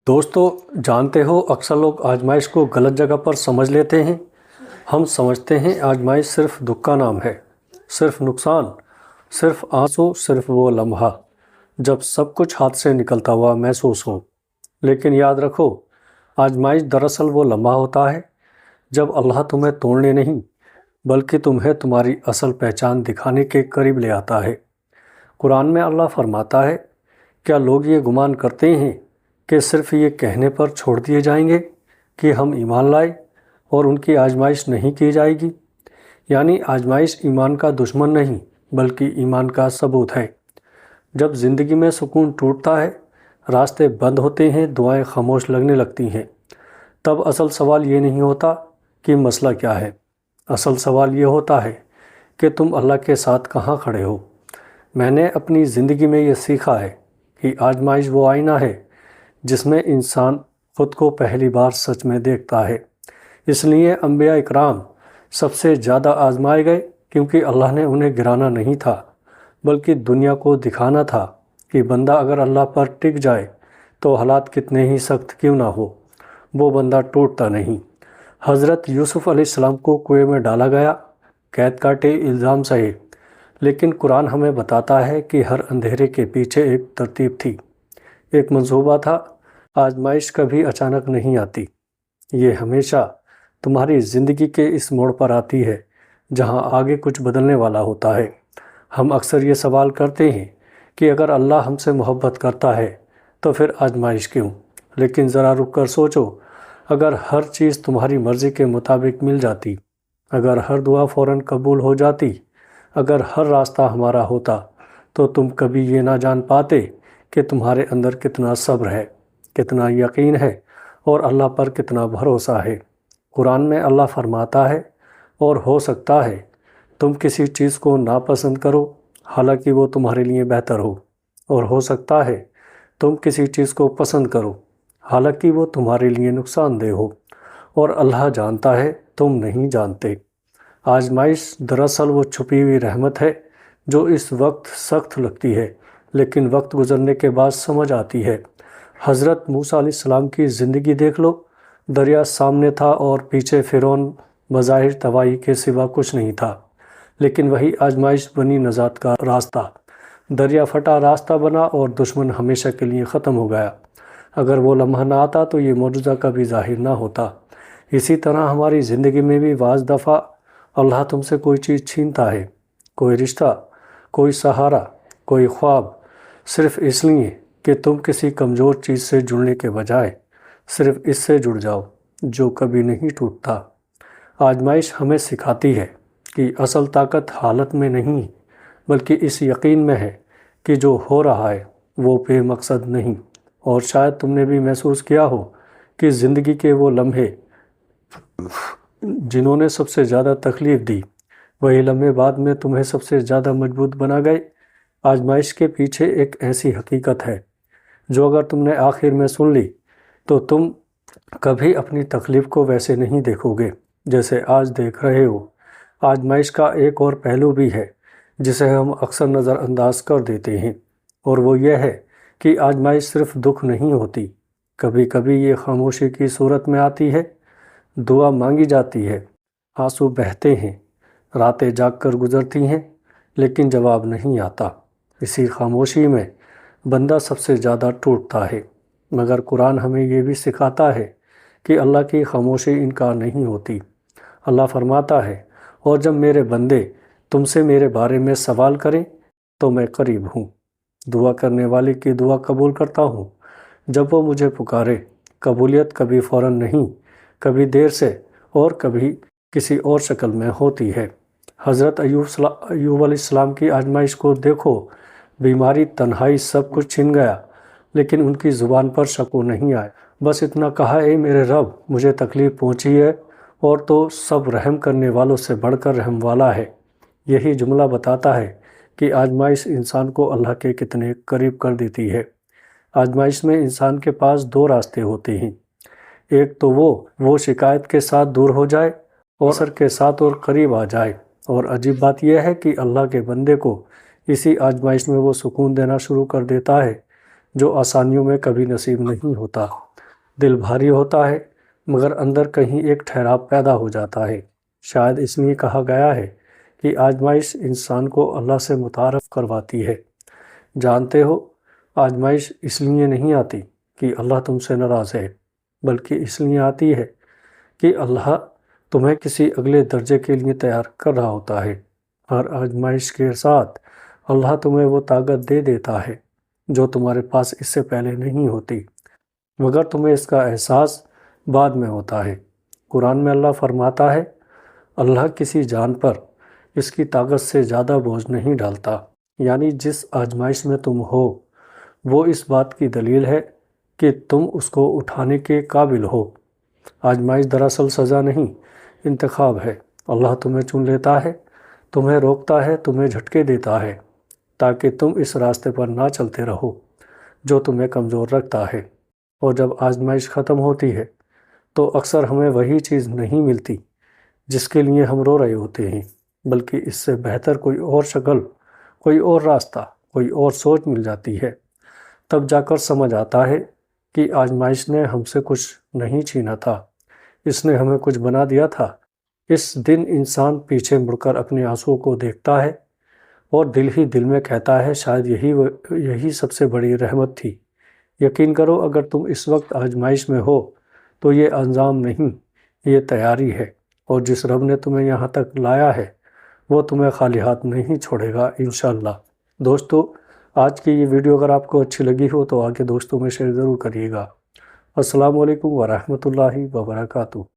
دوستو، جانتے ہو اکثر لوگ آزمائش کو غلط جگہ پر سمجھ لیتے ہیں۔ ہم سمجھتے ہیں آزمائش صرف دکھ کا نام ہے، صرف نقصان، صرف آنسو، صرف وہ لمحہ جب سب کچھ ہاتھ سے نکلتا ہوا محسوس ہو۔ لیکن یاد رکھو، آزمائش دراصل وہ لمحہ ہوتا ہے جب اللہ تمہیں توڑنے نہیں بلکہ تمہیں تمہاری اصل پہچان دکھانے کے قریب لے آتا ہے۔ قرآن میں اللہ فرماتا ہے، کیا لوگ یہ گمان کرتے ہیں کہ صرف یہ کہنے پر چھوڑ دیے جائیں گے کہ ہم ایمان لائے اور ان کی آزمائش نہیں کی جائے گی؟ یعنی آزمائش ایمان کا دشمن نہیں بلکہ ایمان کا ثبوت ہے۔ جب زندگی میں سکون ٹوٹتا ہے، راستے بند ہوتے ہیں، دعائیں خاموش لگنے لگتی ہیں، تب اصل سوال یہ نہیں ہوتا کہ مسئلہ کیا ہے، اصل سوال یہ ہوتا ہے کہ تم اللہ کے ساتھ کہاں کھڑے ہو۔ میں نے اپنی زندگی میں یہ سیکھا ہے کہ آزمائش وہ آئینہ ہے جس میں انسان خود کو پہلی بار سچ میں دیکھتا ہے۔ اس لیے انبیاء اکرام سب سے زیادہ آزمائے گئے، کیونکہ اللہ نے انہیں گرانا نہیں تھا بلکہ دنیا کو دکھانا تھا کہ بندہ اگر اللہ پر ٹک جائے تو حالات کتنے ہی سخت کیوں نہ ہو، وہ بندہ ٹوٹتا نہیں۔ حضرت یوسف علیہ السلام کو کنویں میں ڈالا گیا، قید کاٹے، الزام سہے، لیکن قرآن ہمیں بتاتا ہے کہ ہر اندھیرے کے پیچھے ایک ترتیب تھی، ایک منصوبہ تھا۔ آزمائش کبھی اچانک نہیں آتی، یہ ہمیشہ تمہاری زندگی کے اس موڑ پر آتی ہے جہاں آگے کچھ بدلنے والا ہوتا ہے۔ ہم اکثر یہ سوال کرتے ہیں کہ اگر اللہ ہم سے محبت کرتا ہے تو پھر آزمائش کیوں؟ لیکن ذرا رک کر سوچو، اگر ہر چیز تمہاری مرضی کے مطابق مل جاتی، اگر ہر دعا فوراً قبول ہو جاتی، اگر ہر راستہ ہمارا ہوتا، تو تم کبھی یہ نہ جان پاتے کہ تمہارے اندر کتنا صبر ہے، کتنا یقین ہے اور اللہ پر کتنا بھروسہ ہے۔ قرآن میں اللہ فرماتا ہے، اور ہو سکتا ہے تم کسی چیز کو ناپسند کرو حالانکہ وہ تمہارے لیے بہتر اور ہو سکتا ہے تم کسی چیز کو پسند کرو حالانکہ وہ تمہارے لیے نقصان دہ ہو، اور اللہ جانتا ہے تم نہیں جانتے۔ آزمائش دراصل وہ چھپی ہوئی رحمت ہے جو اس وقت سخت لگتی ہے لیکن وقت گزرنے کے بعد سمجھ آتی ہے۔ حضرت موسیٰ علیہ السلام کی زندگی دیکھ لو، دریا سامنے تھا اور پیچھے فرعون بظاہر تباہی کے سوا کچھ نہیں تھا، لیکن وہی آزمائش بنی نجات کا راستہ۔ دریا پھٹا، راستہ بنا اور دشمن ہمیشہ کے لیے ختم ہو گیا۔ اگر وہ لمحہ نہ آتا تو یہ معجزہ کبھی ظاہر نہ ہوتا۔ اسی طرح ہماری زندگی میں بھی بعض دفعہ اللہ تم سے کوئی چیز چھینتا ہے، کوئی رشتہ، کوئی سہارا، کوئی خواب، صرف اس لیے کہ تم کسی کمزور چیز سے جڑنے کے بجائے صرف اس سے جڑ جاؤ جو کبھی نہیں ٹوٹتا۔ آزمائش ہمیں سکھاتی ہے کہ اصل طاقت حالت میں نہیں بلکہ اس یقین میں ہے کہ جو ہو رہا ہے وہ بے مقصد نہیں۔ اور شاید تم نے بھی محسوس کیا ہو کہ زندگی کے وہ لمحے جنہوں نے سب سے زیادہ تکلیف دی، وہی لمحے بعد میں تمہیں سب سے زیادہ مضبوط بنا گئے۔ آزمائش کے پیچھے ایک ایسی حقیقت ہے جو اگر تم نے آخر میں سن لی تو تم کبھی اپنی تکلیف کو ویسے نہیں دیکھو گے جیسے آج دیکھ رہے ہو۔ آزمائش کا ایک اور پہلو بھی ہے جسے ہم اکثر نظر انداز کر دیتے ہیں، اور وہ یہ ہے کہ آزمائش صرف دکھ نہیں ہوتی، کبھی کبھی یہ خاموشی کی صورت میں آتی ہے۔ دعا مانگی جاتی ہے، آنسو بہتے ہیں، راتیں جاگ کر گزرتی ہیں، لیکن جواب نہیں آتا۔ اسی خاموشی میں بندہ سب سے زیادہ ٹوٹتا ہے۔ مگر قرآن ہمیں یہ بھی سکھاتا ہے کہ اللہ کی خاموشی انکار نہیں ہوتی۔ اللہ فرماتا ہے، اور جب میرے بندے تم سے میرے بارے میں سوال کریں تو میں قریب ہوں، دعا کرنے والے کی دعا قبول کرتا ہوں۔ جب وہ مجھے پکارے، قبولیت کبھی فوراً نہیں، کبھی دیر سے اور کبھی کسی اور شکل میں ہوتی ہے۔ حضرت ایوب علیہ السلام کی آزمائش کو دیکھو، بیماری، تنہائی، سب کچھ چھن گیا، لیکن ان کی زبان پر شکوہ نہیں آیا، بس اتنا کہا، اے میرے رب، مجھے تکلیف پہنچی ہے اور تو سب رحم کرنے والوں سے بڑھ کر رحم والا ہے۔ یہی جملہ بتاتا ہے کہ آزمائش انسان کو اللہ کے کتنے قریب کر دیتی ہے۔ آزمائش میں انسان کے پاس دو راستے ہوتے ہیں، ایک تو وہ شکایت کے ساتھ دور ہو جائے اور اثر کے ساتھ اور قریب آ جائے، اور عجیب بات یہ ہے کہ اللہ کے بندے کو اسی آزمائش میں وہ سکون دینا شروع کر دیتا ہے جو آسانیوں میں کبھی نصیب نہیں ہوتا۔ دل بھاری ہوتا ہے مگر اندر کہیں ایک ٹھہراؤ پیدا ہو جاتا ہے۔ شاید اس لیے کہا گیا ہے کہ آزمائش انسان کو اللہ سے متعارف کرواتی ہے۔ جانتے ہو، آزمائش اس لیے نہیں آتی کہ اللہ تم سے ناراض ہے، بلکہ اس لیے آتی ہے کہ اللہ تمہیں کسی اگلے درجے کے لیے تیار کر رہا ہوتا ہے۔ ہر آزمائش کے ساتھ اللہ تمہیں وہ طاقت دے دیتا ہے جو تمہارے پاس اس سے پہلے نہیں ہوتی، مگر تمہیں اس کا احساس بعد میں ہوتا ہے۔ قرآن میں اللہ فرماتا ہے، اللہ کسی جان پر اس کی طاقت سے زیادہ بوجھ نہیں ڈالتا۔ یعنی جس آزمائش میں تم ہو وہ اس بات کی دلیل ہے کہ تم اس کو اٹھانے کے قابل ہو۔ آزمائش دراصل سزا نہیں، انتخاب ہے۔ اللہ تمہیں چن لیتا ہے، تمہیں روکتا ہے، تمہیں جھٹکے دیتا ہے تاکہ تم اس راستے پر نہ چلتے رہو جو تمہیں کمزور رکھتا ہے۔ اور جب آزمائش ختم ہوتی ہے تو اکثر ہمیں وہی چیز نہیں ملتی جس کے لیے ہم رو رہے ہوتے ہیں، بلکہ اس سے بہتر کوئی اور شکل، کوئی اور راستہ، کوئی اور سوچ مل جاتی ہے۔ تب جا کر سمجھ آتا ہے کہ آزمائش نے ہم سے کچھ نہیں چھینا تھا، اس نے ہمیں کچھ بنا دیا تھا۔ اس دن انسان پیچھے مڑ کر اپنے آنسوؤں کو دیکھتا ہے اور دل ہی دل میں کہتا ہے شاید یہی سب سے بڑی رحمت تھی۔ یقین کرو، اگر تم اس وقت آزمائش میں ہو تو یہ انجام نہیں، یہ تیاری ہے، اور جس رب نے تمہیں یہاں تک لایا ہے وہ تمہیں خالی ہاتھ نہیں چھوڑے گا انشاءاللہ۔ دوستو، آج کی یہ ویڈیو اگر آپ کو اچھی لگی ہو تو آگے دوستوں میں شیئر ضرور کریے گا۔ السلام علیکم ورحمۃ اللہ وبرکاتہ۔